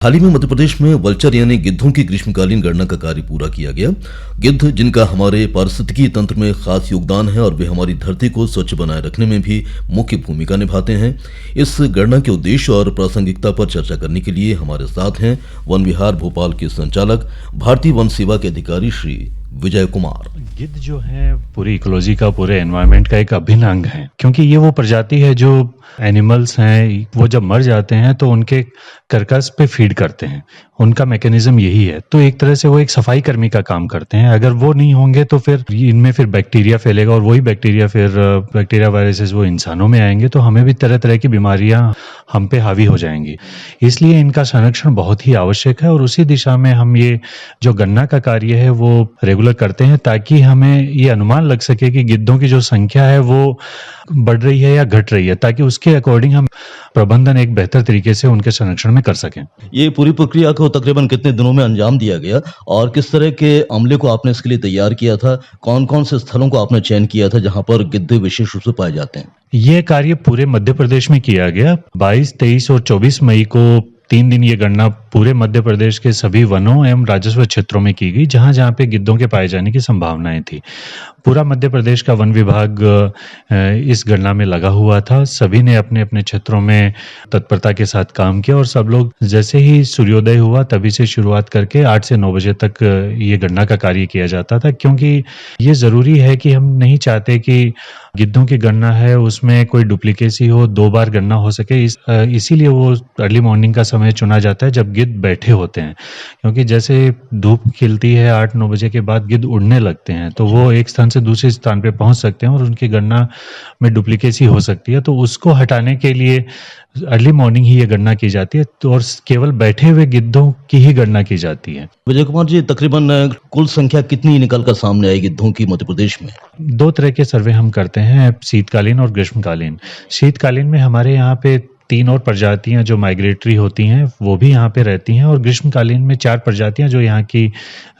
हाल ही में मध्य प्रदेश में वल्चर यानी गिद्धों की ग्रीष्मकालीन गणना का कार्य पूरा किया गया। गिद्ध जिनका हमारे पारिस्थितिकी तंत्र में खास योगदान है और वे हमारी धरती को स्वच्छ बनाए रखने में भी मुख्य भूमिका निभाते हैं। इस गणना के उद्देश्य और प्रासंगिकता पर चर्चा करने के लिए हमारे साथ हैं वन विहार भोपाल के संचालक भारतीय वन सेवा के अधिकारी श्री विजय कुमार। गिद्ध जो है पूरी इकोलॉजी का, पूरे एनवायरनमेंट का एक अभिन्न अंग है, क्योंकि ये वो प्रजाति है जो एनिमल्स हैं वो जब मर जाते हैं तो उनके कर्कश पे फीड करते हैं। उनका मैकेनिज्म यही है। तो एक तरह से वो एक सफाई कर्मी का काम करते हैं। अगर वो नहीं होंगे तो फिर इनमें फिर बैक्टीरिया फैलेगा और वही बैक्टीरिया फिर बैक्टीरिया वायरसेस वो इंसानों में आएंगे, तो हमें भी तरह तरह की बीमारियां हम पे हावी हो जाएंगी। इसलिए इनका संरक्षण बहुत ही आवश्यक है और उसी दिशा में हम ये जो गणना का कार्य है वो रेगुलर करते हैं, ताकि हमें ये अनुमान लग सके कि गिद्धों की जो संख्या है वो बढ़ रही है या घट रही है, ताकि उसके अकॉर्डिंग हम प्रबंधन एक बेहतर तरीके से उनके संरक्षण में कर सकें। ये पूरी प्रक्रिया को तकरीबन कितने दिनों में अंजाम दिया गया और किस तरह के अमले को आपने इसके लिए तैयार किया था? कौन कौन से स्थलों को आपने चयन किया था जहां पर गिद्ध विशेष रूप से पाए जाते हैं? ये कार्य पूरे मध्य प्रदेश में किया गया। 22, 23 और 24 मई को 3 दिन ये गणना पूरे मध्य प्रदेश के सभी वनों एवं राजस्व क्षेत्रों में की गई, जहां जहां पे गिद्धों के पाए जाने की संभावनाएं थी। पूरा मध्य प्रदेश का वन विभाग इस गणना में लगा हुआ था। सभी ने अपने अपने क्षेत्रों में तत्परता के साथ काम किया और सब लोग जैसे ही सूर्योदय हुआ तभी से शुरुआत करके 8 से 9 बजे तक ये गणना का कार्य किया जाता था, क्योंकि ये जरूरी है कि हम नहीं चाहते कि गिद्धों की गणना है उसमें कोई डुप्लीकेसी हो, 2 बार गणना हो सके। इसीलिए वो अर्ली मॉर्निंग का समय चुना जाता है जब गिद्ध बैठे होते हैं, क्योंकि जैसे धूप खिलती है 8-9 बजे के बाद गिद्ध उड़ने लगते हैं, तो वो एक स्थान से दूसरे स्थान पे पहुंच सकते हैं और उनकी गणना में डुप्लीकेसी हो सकती है। तो उसको हटाने के लिए अर्ली मॉर्निंग ही ये गणना की जाती है, तो और केवल बैठे हुए गिद्धों की ही गणना की जाती है। विजय कुमार जी, तकरीबन कुल संख्या कितनी निकल कर सामने आई गिद्धों की मध्य प्रदेश में? 2 तरह के सर्वे हम करते हैं, शीतकालीन और ग्रीष्मकालीन। शीतकालीन में हमारे यहाँ पे 3 और प्रजातियां जो माइग्रेटरी होती हैं वो भी यहाँ पे रहती हैं, और ग्रीष्मकालीन में 4 प्रजातियां जो यहाँ की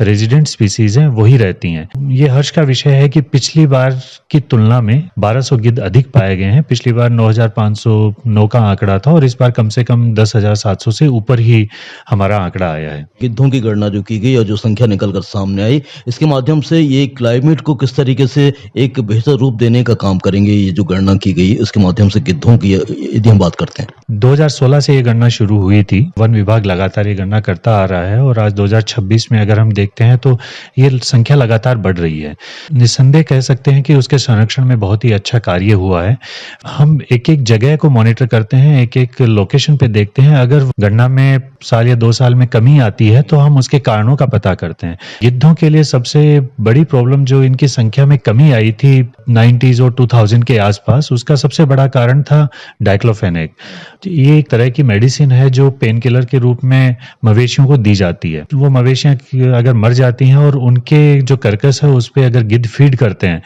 रेजिडेंट स्पीसीज हैं वही रहती हैं। ये हर्ष का विषय है कि पिछली बार की तुलना में 1200 गिद्ध अधिक पाए गए हैं। पिछली बार 9509 का आंकड़ा था और इस बार कम से कम 10,700 से ऊपर ही हमारा आंकड़ा आया है। गिद्धों की गणना जो की गई और जो संख्या निकल कर सामने आई, इसके माध्यम से ये क्लाइमेट को किस तरीके से एक बेहतर रूप देने का काम करेंगे? ये जो गणना की गई इसके माध्यम से गिद्धों की यदि हम बात करते हैं, 2016 से ये गणना शुरू हुई थी। वन विभाग लगातार ये गणना करता आ रहा है और आज 2026 में अगर हम देखते हैं तो ये संख्या लगातार बढ़ रही है। निस्संदेह कह सकते हैं कि उसके संरक्षण में बहुत ही अच्छा कार्य हुआ है। हम एक एक जगह को मॉनिटर करते हैं, एक एक लोकेशन पे देखते हैं। अगर गणना में साल या 2 साल में कमी आती है तो हम उसके कारणों का पता करते हैं। गिद्धों के लिए सबसे बड़ी प्रॉब्लम जो इनकी संख्या में कमी आई थी 90s और 2000 के आसपास, उसका सबसे बड़ा कारण था डाइक्लोफेनेक। ये एक तरह की मेडिसिन है जो पेन किलर के रूप में मवेशियों को दी जाती है। वो मवेशियां अगर मर जाती हैं और उनके जो कर्कश है उस पे अगर गिद्ध फीड करते हैं,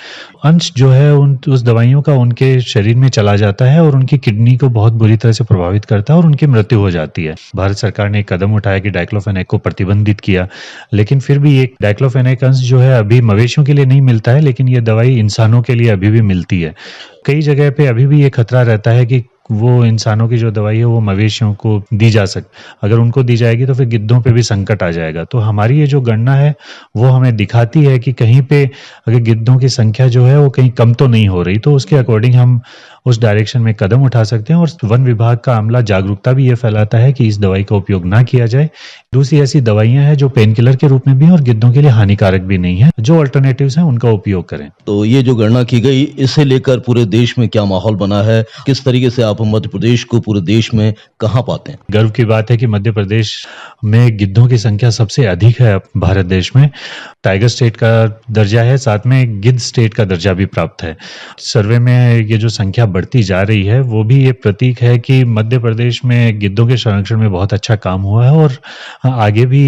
अंश जो है उस दवाइयों का उनके शरीर में चला जाता है और उनकी किडनी को बहुत बुरी तरह से प्रभावित करता है और उनकी मृत्यु हो जाती है। भारत सरकार ने एक कदम उठाया कि डाइक्लोफेनेक को प्रतिबंधित किया, लेकिन फिर भी एक डाइक्लोफेनेक अंश जो है अभी मवेशियों के लिए नहीं मिलता है, लेकिन ये दवाई इंसानों के लिए अभी भी मिलती है। कई जगह पे अभी भी ये खतरा रहता है कि वो इंसानों की जो दवाई है वो मवेशियों को दी जा अगर उनको दी जाएगी तो फिर गिद्धों पे भी संकट आ जाएगा। तो हमारी ये जो गणना है वो हमें दिखाती है कि कहीं पे अगर गिद्धों की संख्या जो है वो कहीं कम तो नहीं हो रही, तो उसके अकॉर्डिंग हम उस डायरेक्शन में कदम उठा सकते हैं। और वन विभाग का अमला जागरूकता भी ये फैलाता है कि इस दवाई का उपयोग ना किया जाए। दूसरी ऐसी दवाइयां हैं जो पेन किलर के रूप में भी और गिद्धों के लिए हानिकारक भी नहीं है, जो अल्टरनेटिव्स हैं उनका उपयोग करें। तो ये जो गणना की गई, इसे लेकर पूरे देश में क्या माहौल बना है? किस तरीके से आप मध्य प्रदेश को पूरे देश में कहाँ पाते हैं? गर्व की बात है कि मध्य प्रदेश में गिद्धों की संख्या सबसे अधिक है भारत देश में। टाइगर स्टेट का दर्जा है, साथ में गिद्ध स्टेट का दर्जा भी प्राप्त है। सर्वे में ये जो संख्या बढ़ती जा रही है वो भी ये प्रतीक है कि मध्य प्रदेश में गिद्धों के संरक्षण में बहुत अच्छा काम हुआ है और आगे भी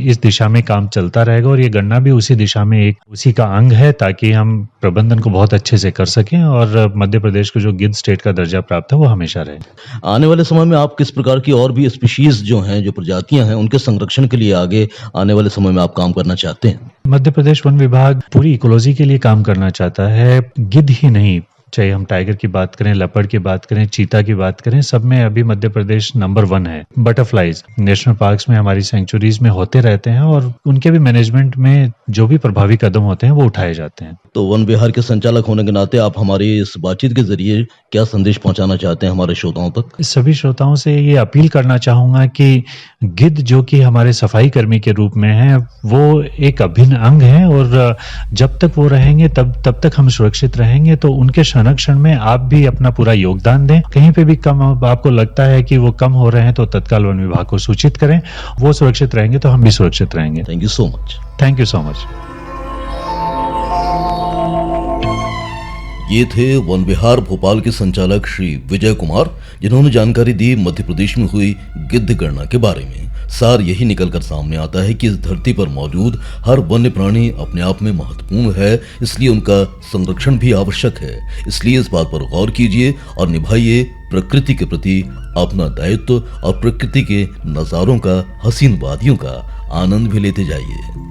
इस दिशा में काम चलता रहेगा। और ये गणना भी उसी दिशा में उसी का अंग है, ताकि हम प्रबंधन को बहुत अच्छे से कर सकें और मध्य प्रदेश को जो गिद्ध स्टेट का दर्जा प्राप्त है वो हमेशा रहे। आने वाले समय में आप किस प्रकार की और भी स्पीशीज जो हैं, जो प्रजातियां हैं, उनके संरक्षण के लिए आगे आने वाले समय में आप काम करना चाहते हैं? मध्य प्रदेश वन विभाग पूरी इकोलॉजी के लिए काम करना चाहता है। गिद्ध ही नहीं, चाहे हम टाइगर की बात करें, लेपर्ड की बात करें, चीता की बात करें, सब में अभी मध्य प्रदेश नंबर 1 है। बटरफ्लाइज नेशनल पार्क्स में, हमारी सेंचुरीज में होते रहते हैं और उनके भी मैनेजमेंट में जो भी प्रभावी कदम होते हैं वो उठाए जाते हैं। तो वन विहार के संचालक होने के नाते आप हमारी इस बातचीत के जरिए क्या संदेश पहुंचाना चाहते हैं हमारे श्रोताओं तक? सभी श्रोताओं से ये अपील करना चाहूंगा कि गिद्ध जो कि हमारे सफाई कर्मी के रूप में है, वो एक अभिन्न अंग है और जब तक वो रहेंगे तब तक हम सुरक्षित रहेंगे। तो उनके संरक्षण में आप भी अपना पूरा योगदान दें। कहीं पे भी कम आपको लगता है कि वो कम हो रहे हैं तो तत्काल वन विभाग को सूचित करें। वो सुरक्षित रहेंगे तो हम भी सुरक्षित रहेंगे। Thank you so much. Thank you so much. ये थे वन विहार भोपाल के संचालक श्री विजय कुमार, जिन्होंने जानकारी दी मध्य प्रदेश में हुई गिद्ध गणना के बारे में। सार यही निकलकर सामने आता है कि इस धरती पर मौजूद हर वन्य प्राणी अपने आप में महत्वपूर्ण है, इसलिए उनका संरक्षण भी आवश्यक है। इसलिए इस बात पर गौर कीजिए और निभाइए प्रकृति के प्रति अपना दायित्व और प्रकृति के नजारों का, हसीन वादियों का आनंद भी लेते जाइए।